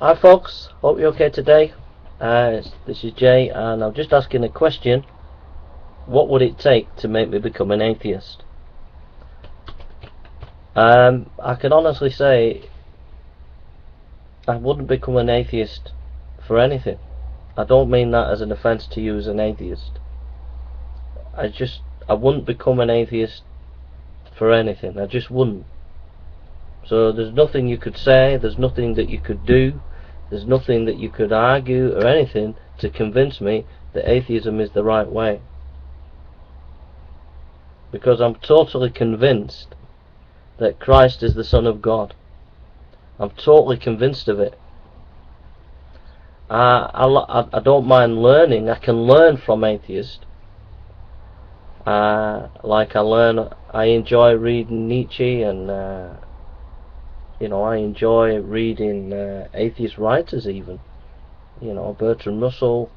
Hi folks, hope you're okay today. This is Jay, and I'm just asking a question. What would it take to make me become an atheist? I can honestly say I wouldn't become an atheist for anything. I don't mean that as an offence to you as an atheist. I wouldn't become an atheist for anything. I just wouldn't. So there's nothing you could say, there's nothing that you could do, there's nothing that you could argue or anything to convince me that atheism is the right way. Because I'm totally convinced that Christ is the Son of God. I'm totally convinced of it. I don't mind learning. I can learn from atheists. I enjoy reading Nietzsche, and I enjoy reading atheist writers, even Bertrand Russell.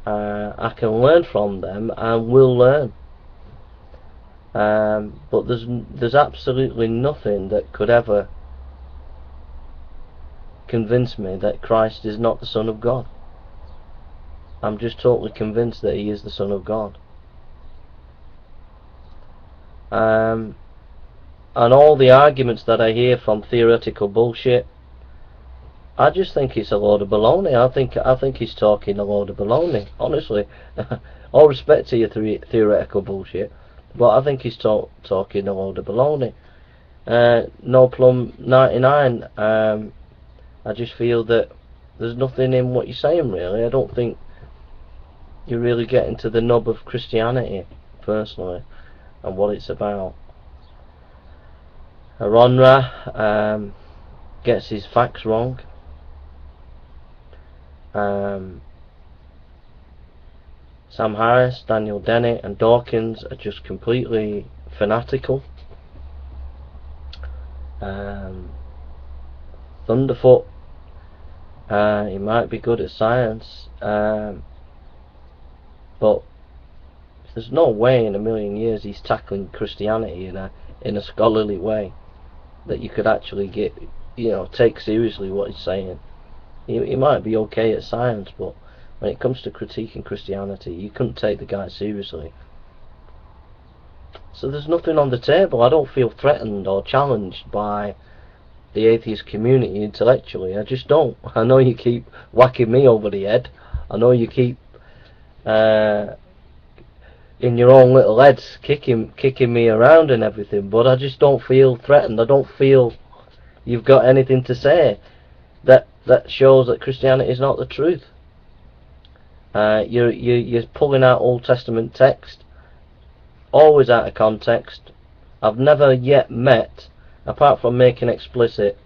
I can learn from them and will learn, but there's absolutely nothing that could ever convince me that Christ is not the Son of God. I'm just totally convinced that he is the Son of God. And all the arguments that I hear from theoretical bullshit, I just think it's a load of baloney. I think he's talking a load of baloney, honestly. All respect to your theoretical bullshit, but I think he's talking a load of baloney. No Plum 99. I just feel that there's nothing in what you're saying, really. I don't think you're really getting to the nub of Christianity, personally, and what it's about. Aronra gets his facts wrong. Sam Harris, Daniel Dennett and Dawkins are just completely fanatical. Thunderfoot, he might be good at science, but there's no way in a million years he's tackling Christianity in a scholarly way that you could actually take seriously what he's saying. He might be okay at science, but when it comes to critiquing Christianity, you couldn't take the guy seriously. So there's nothing on the table. I don't feel threatened or challenged by the atheist community intellectually. I just don't. I know you keep whacking me over the head. I know you keep in your own little heads kicking me around and everything, but I just don't feel threatened. I don't feel you've got anything to say that shows that Christianity is not the truth. You're pulling out Old Testament text, always out of context. I've never yet met, apart from making explicit,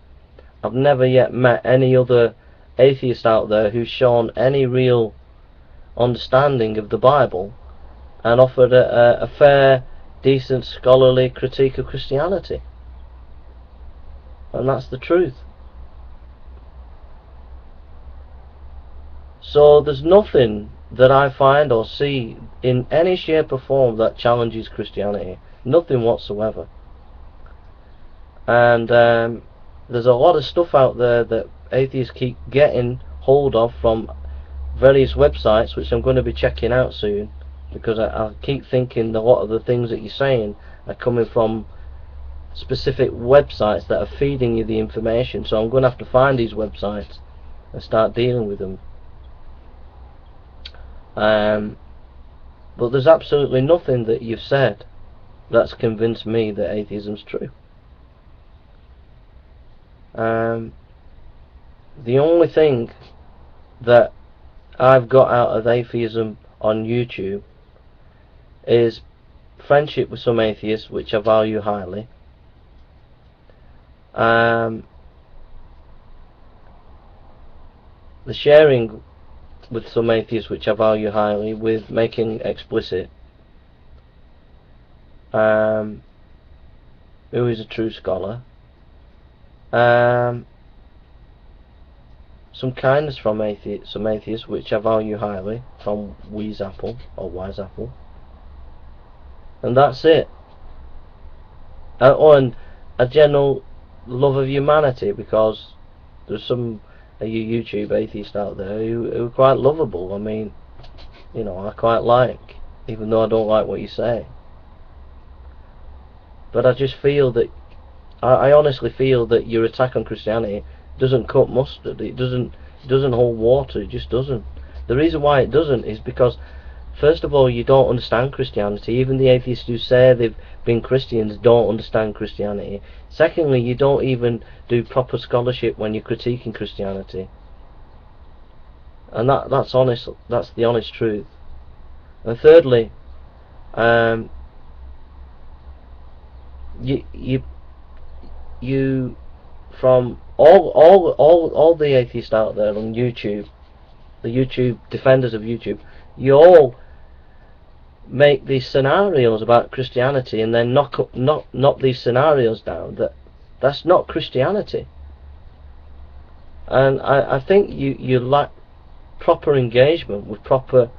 I've never yet met any other atheist out there who's shown any real understanding of the Bible and offered a fair, decent, scholarly critique of Christianity. And that's the truth. So there's nothing that I find or see in any shape or form that challenges Christianity. Nothing whatsoever. And there's a lot of stuff out there that atheists keep getting hold of from various websites, which I'm going to be checking out soon, because I keep thinking a lot of the things that you're saying are coming from specific websites that are feeding you the information. So I'm going to have to find these websites and start dealing with them. But there's absolutely nothing that you've said that's convinced me that atheism's true. The only thing that I've got out of atheism on YouTube is friendship with some atheists, which I value highly. The sharing with some atheists, which I value highly, with making explicit who is a true scholar. Some kindness from some atheists, which I value highly, from Weezeapple or Wiseapple, and that's it. And a general love of humanity, because there's some you YouTube atheists out there who are quite lovable. I mean, you know, I quite like, even though I don't like what you say. But I just feel that, I honestly feel that your attack on Christianity doesn't cut mustard. It doesn't hold water. It just doesn't. The reason why it doesn't is because, first of all, you don't understand Christianity. Even the atheists who say they've been Christians don't understand Christianity. Secondly, you don't even do proper scholarship when you're critiquing Christianity. And that's honest. That's the honest truth. And thirdly, you from all the atheists out there on YouTube, the YouTube defenders of YouTube, you all make these scenarios about Christianity and then knock these scenarios down. That's not Christianity. And I think you lack proper engagement with proper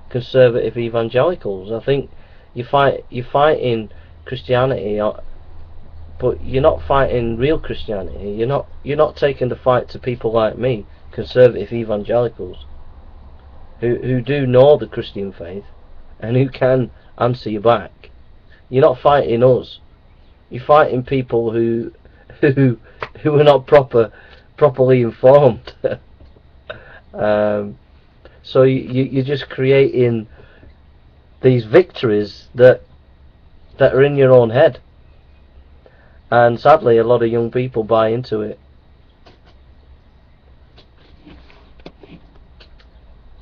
conservative evangelicals. I think you're fighting Christianity, but you're not fighting real Christianity. You're not taking the fight to people like me, conservative evangelicals, who do know the Christian faith and who can answer you back. You're not fighting us. You're fighting people who are not properly informed. So you're just creating these victories that are in your own head, and sadly a lot of young people buy into it.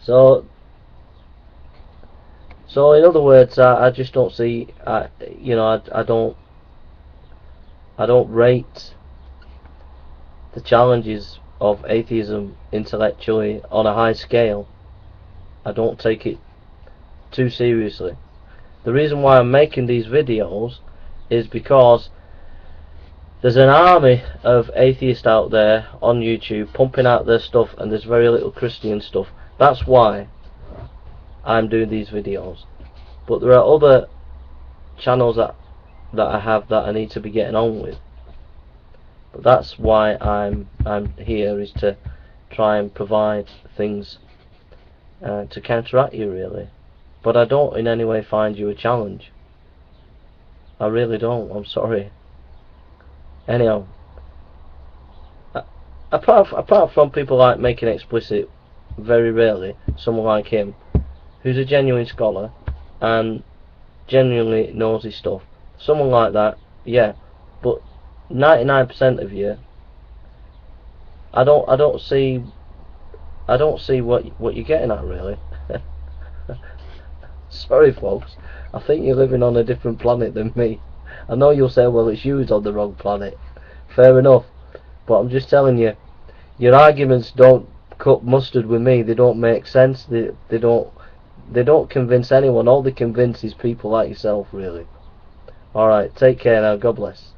So in other words, I just don't see, you know, I don't rate the challenges of atheism intellectually on a high scale. I don't take it too seriously. The reason why I'm making these videos is because there's an army of atheists out there on YouTube pumping out their stuff, and there's very little Christian stuff. That's why I'm doing these videos. But there are other channels that I have that I need to be getting on with. But that's why I'm here, is to try and provide things to counteract you, really. But I don't in any way find you a challenge. I really don't. I'm sorry. Anyhow, apart from people like making explicit, very rarely, someone like him, who's a genuine scholar and genuinely knows his stuff, someone like that, yeah. But 99% of you, I don't see what you're getting at, really. Sorry folks, I think you're living on a different planet than me. I know you'll say, well, it's you who's on the wrong planet. Fair enough, but I'm just telling you, your arguments don't cut mustard with me. They don't make sense. They don't convince anyone. All they convince is people like yourself, really. Alright, take care now. God bless.